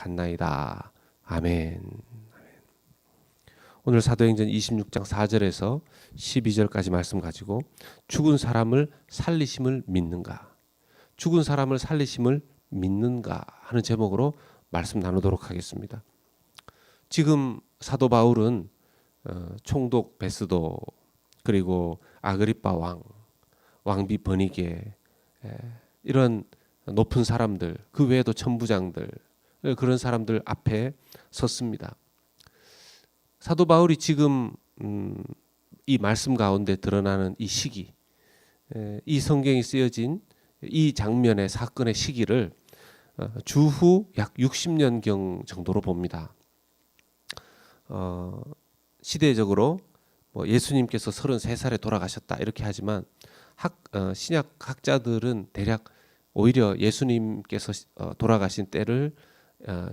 갔나이다. 아멘. 오늘 사도행전 26장 4절에서 12절까지 말씀 가지고 죽은 사람을 살리심을 믿는가, 죽은 사람을 살리심을 믿는가 하는 제목으로 말씀 나누도록 하겠습니다. 지금 사도 바울은 총독 베스도, 그리고 아그리빠 왕비 버니게, 이런 높은 사람들, 그 외에도 천부장들, 그런 사람들 앞에 섰습니다. 사도 바울이 지금 이 말씀 가운데 드러나는 이 시기, 이 성경이 쓰여진 이 장면의 사건의 시기를 주후 약 60년경 정도로 봅니다. 시대적으로 예수님께서 33살에 돌아가셨다 이렇게 하지만 신약 학자들은 대략 오히려 예수님께서 돌아가신 때를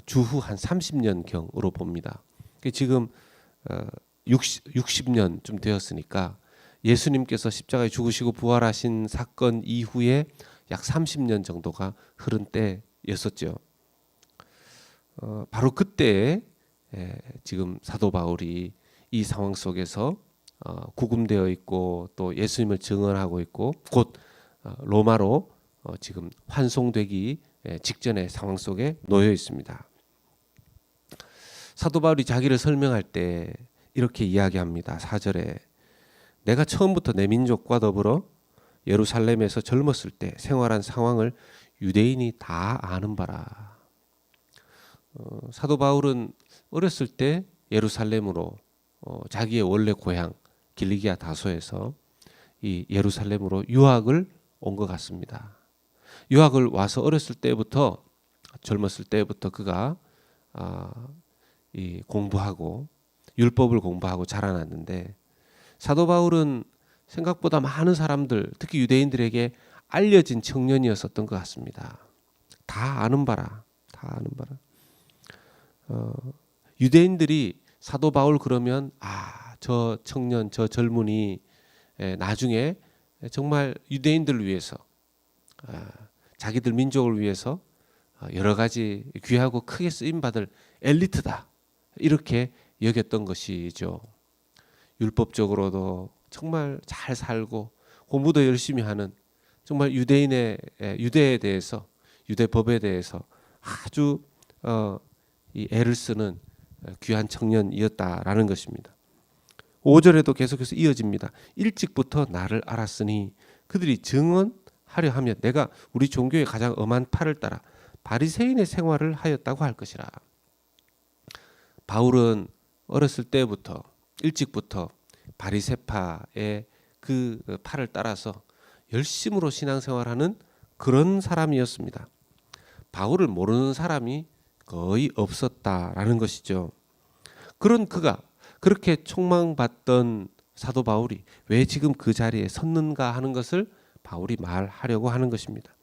주후 한 30년경으로 봅니다. 지금 60년쯤 되었으니까 예수님께서 십자가에 죽으시고 부활하신 사건 이후에 약 30년 정도가 흐른 때였었죠. 바로 그때에 지금 사도 바울이 이 상황 속에서 구금되어 있고 또 예수님을 증언하고 있고 곧 로마로 지금 환송되기 직전의 상황 속에 놓여 있습니다. 사도 바울이 자기를 설명할 때 이렇게 이야기합니다. 4절에 내가 처음부터 내 민족과 더불어 예루살렘에서 젊었을 때 생활한 상황을 유대인이 다 아는 바라. 사도 바울은 어렸을 때 예루살렘으로 자기의 원래 고향 길리기아 다소에서 이 예루살렘으로 유학을 온 것 같습니다. 유학을 와서 어렸을 때부터 젊었을 때부터 그가 이 공부하고 율법을 공부하고 자라났는데 사도 바울은 생각보다 많은 사람들, 특히 유대인들에게 알려진 청년이었었던 것 같습니다. 다 아는 바라. 유대인들이 사도 바울 그러면 저 청년, 저 젊은이 나중에 정말 유대인들을 위해서, 자기들 민족을 위해서 여러 가지 귀하고 크게 쓰임받을 엘리트다 이렇게 여겼던 것이죠. 율법적으로도 정말 잘 살고 공부도 열심히 하는 정말 유대에 대해서, 유대법에 대해서 아주 이 애를 쓰는 귀한 청년이었다라는 것입니다. 5절에도 계속해서 이어집니다. 일찍부터 나를 알았으니 그들이 증언하려 하면 내가 우리 종교의 가장 엄한 팔을 따라 바리새인의 생활을 하였다고 할 것이라. 바울은 어렸을 때부터 일찍부터 바리새파의 그 팔을 따라서 열심으로 신앙생활하는 그런 사람이었습니다. 바울을 모르는 사람이 거의 없었다라는 것이죠. 그런 그가 그렇게 촉망받던 사도 바울이 왜 지금 그 자리에 섰는가 하는 것을 바울이 말하려고 하는 것입니다.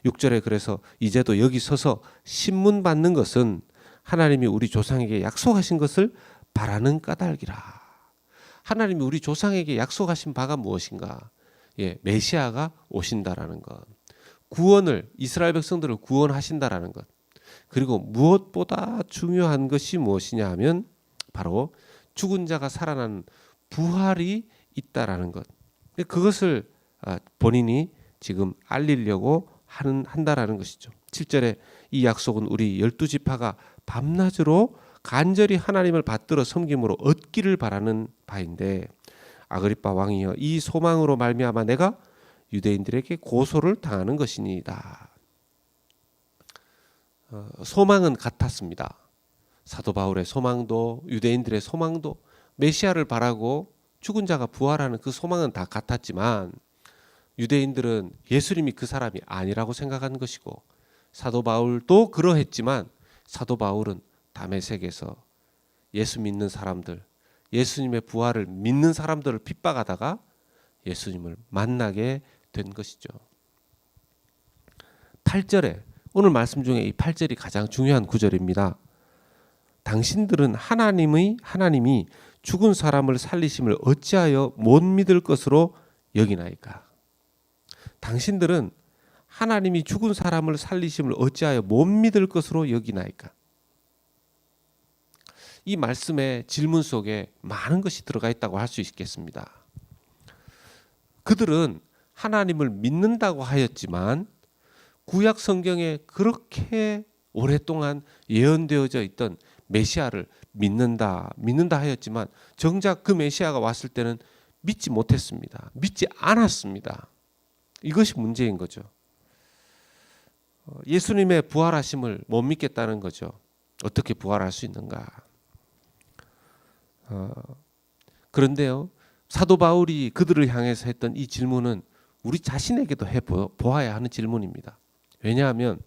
6절에 그래서 이제도 여기 서서 신문 받는 것은 하나님이 우리 조상에게 약속하신 것을 바라는 까닭이라. 하나님이 우리 조상에게 약속하신 바가 무엇인가? 메시아가 오신다라는 것, 구원을, 이스라엘 백성들을 구원하신다라는 것, 그리고 무엇보다 중요한 것이 무엇이냐 하면 바로 죽은 자가 살아나는 부활이 있다라는 것. 그것을 본인이 지금 알리려고 한다라는 것이죠. 7절에 이 약속은 우리 12지파가 밤낮으로 간절히 하나님을 받들어 섬김으로 얻기를 바라는 바인데 아그리빠 왕이여 이 소망으로 말미암아 내가 유대인들에게 고소를 당하는 것이니이다. 소망은 같았습니다. 사도 바울의 소망도 유대인들의 소망도 메시아를 바라고 죽은 자가 부활하는 그 소망은 다 같았지만 유대인들은 예수님이 그 사람이 아니라고 생각한 것이고 사도 바울도 그러했지만 사도 바울은 다메섹에서 예수 믿는 사람들, 예수님의 부활을 믿는 사람들을 핍박하다가 예수님을 만나게 된 것이죠. 8절에 오늘 말씀 중에 이 8절이 가장 중요한 구절입니다. 당신들은 하나님이 죽은 사람을 살리심을 어찌하여 못 믿을 것으로 여기나이까. 당신들은 하나님이 죽은 사람을 살리심을 어찌하여 못 믿을 것으로 여기나이까. 이 말씀의 질문 속에 많은 것이 들어가 있다고 할 수 있겠습니다. 그들은 하나님을 믿는다고 하였지만 구약 성경에 그렇게 오랫동안 예언되어져 있던 메시아를 믿는다 하였지만 정작 그 메시아가 왔을 때는 믿지 못했습니다. 믿지 않았습니다. 이것이 문제인 거죠. 예수님의 부활하심을 못 믿겠다는 거죠. 어떻게 부활할 수 있는가? 그런데요, 사도 바울이 그들을 향해서 했던 이 질문은 우리 자신에게도 해보아야 하는 질문입니다. 왜냐하면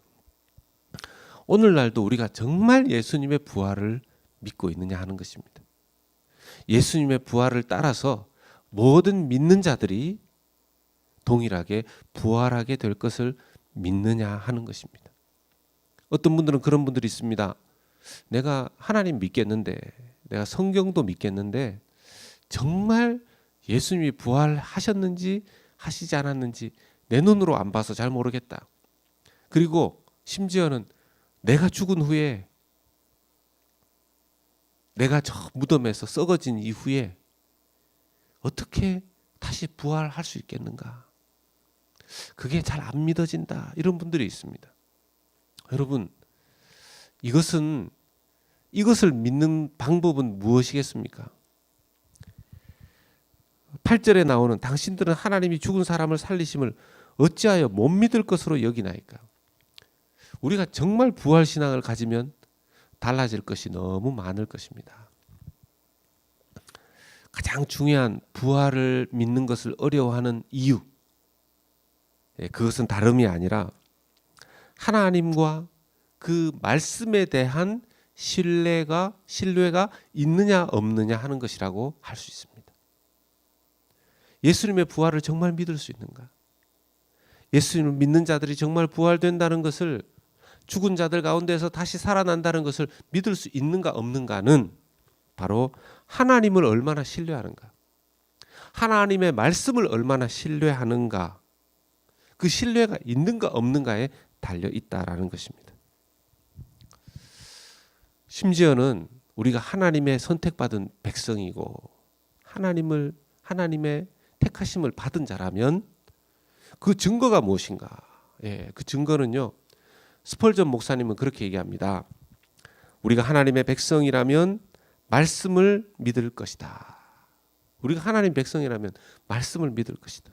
오늘날도 우리가 정말 예수님의 부활을 믿고 있느냐 하는 것입니다. 예수님의 부활을 따라서 모든 믿는 자들이 동일하게 부활하게 될 것을 믿느냐 하는 것입니다. 어떤 분들은 그런 분들이 있습니다. 내가 하나님 믿겠는데, 내가 성경도 믿겠는데 정말 예수님이 부활하셨는지 하시지 않았는지 내 눈으로 안 봐서 잘 모르겠다. 그리고 심지어는 내가 죽은 후에, 내가 저 무덤에서 썩어진 이후에 어떻게 다시 부활할 수 있겠는가? 그게 잘 안 믿어진다. 이런 분들이 있습니다. 여러분, 이것을 믿는 방법은 무엇이겠습니까? 8절에 나오는 당신들은 하나님이 죽은 사람을 살리심을 어찌하여 못 믿을 것으로 여기나이까? 우리가 정말 부활신앙을 가지면 달라질 것이 너무 많을 것입니다. 가장 중요한 부활을 믿는 것을 어려워하는 이유, 그것은 다름이 아니라 하나님과 그 말씀에 대한 신뢰가 있느냐 없느냐 하는 것이라고 할 수 있습니다. 예수님의 부활을 정말 믿을 수 있는가? 예수님을 믿는 자들이 정말 부활된다는 것을, 죽은 자들 가운데서 다시 살아난다는 것을 믿을 수 있는가 없는가는 바로 하나님을 얼마나 신뢰하는가, 하나님의 말씀을 얼마나 신뢰하는가, 그 신뢰가 있는가 없는가에 달려 있다라는 것입니다. 심지어는 우리가 하나님의 선택받은 백성이고 하나님의 택하심을 받은 자라면 그 증거가 무엇인가? 그 증거는요, 스펄전 목사님은 그렇게 얘기합니다. 우리가 하나님의 백성이라면 말씀을 믿을 것이다. 우리가 하나님 백성이라면 말씀을 믿을 것이다.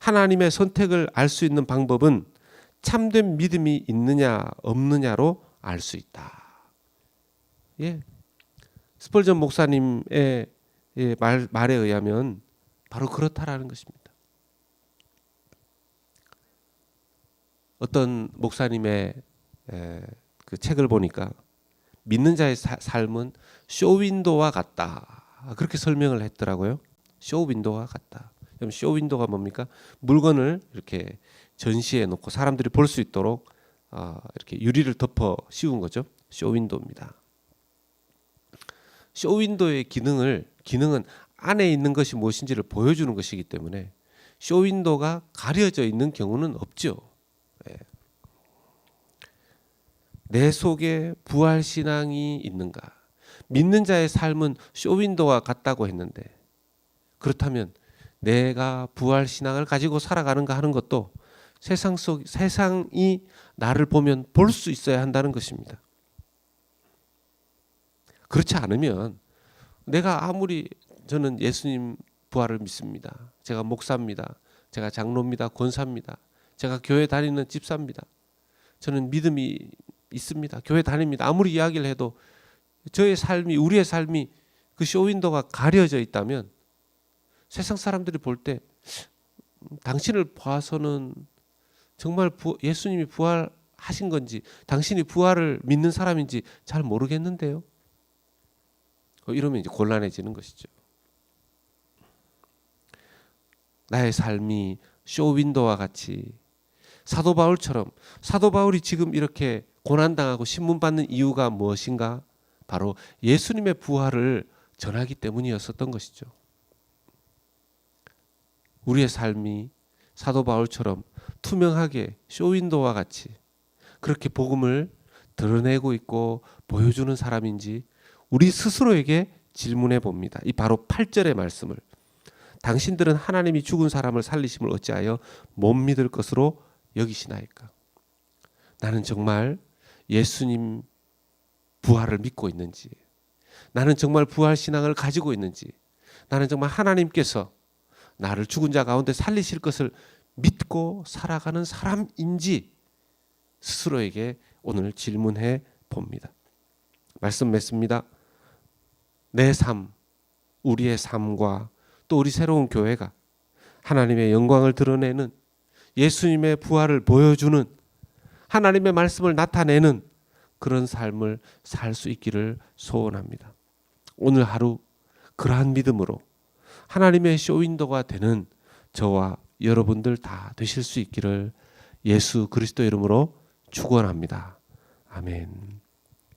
하나님의 선택을 알 수 있는 방법은 참된 믿음이 있느냐 없느냐로 알 수 있다. 스펄전 목사님의 말에 의하면 바로 그렇다라는 것입니다. 어떤 목사님의 그 책을 보니까 믿는 자의 삶은 쇼윈도와 같다, 그렇게 설명을 했더라고요. 쇼윈도와 같다. 그럼 쇼윈도가 뭡니까? 물건을 이렇게 전시해 놓고 사람들이 볼 수 있도록 이렇게 유리를 덮어 씌운 거죠. 쇼윈도입니다. 쇼윈도의 기능은 안에 있는 것이 무엇인지를 보여주는 것이기 때문에 쇼윈도가 가려져 있는 경우는 없죠. 내 속에 부활신앙이 있는가? 믿는 자의 삶은 쇼윈도와 같다고 했는데, 그렇다면 내가 부활신앙을 가지고 살아가는가 하는 것도 세상이 나를 보면 볼 수 있어야 한다는 것입니다. 그렇지 않으면 내가 아무리 저는 예수님 부활을 믿습니다, 제가 목사입니다, 제가 장로입니다, 권사입니다, 제가 교회 다니는 집사입니다, 저는 믿음이 있습니다, 교회 다닙니다, 아무리 이야기를 해도 우리의 삶이 그 쇼윈도가 가려져 있다면 세상 사람들이 볼 때 당신을 봐서는 정말 예수님이 부활하신 건지, 당신이 부활을 믿는 사람인지 잘 모르겠는데요. 이러면 이제 곤란해지는 것이죠. 나의 삶이 쇼윈도와 같이 사도 바울이 지금 이렇게 고난당하고 신문받는 이유가 무엇인가? 바로 예수님의 부활을 전하기 때문이었었던 것이죠. 우리의 삶이 사도 바울처럼 투명하게 쇼윈도와 같이 그렇게 복음을 드러내고 있고 보여주는 사람인지, 우리 스스로에게 질문해 봅니다. 이 바로 8절의 말씀을. 당신들은 하나님이 죽은 사람을 살리심을 어찌하여 못 믿을 것으로 여기시나이까? 나는 정말 예수님 부활을 믿고 있는지, 나는 정말 부활 신앙을 가지고 있는지, 나는 정말 하나님께서 나를 죽은 자 가운데 살리실 것을 믿고 살아가는 사람인지 스스로에게 오늘 질문해 봅니다. 말씀 맺습니다. 내 삶, 우리의 삶과 또 우리 새로운 교회가 하나님의 영광을 드러내는, 예수님의 부활을 보여주는, 하나님의 말씀을 나타내는 그런 삶을 살 수 있기를 소원합니다. 오늘 하루 그러한 믿음으로 하나님의 쇼윈도가 되는 저와 여러분들 다 되실 수 있기를 예수 그리스도 이름으로 축원합니다. 아멘.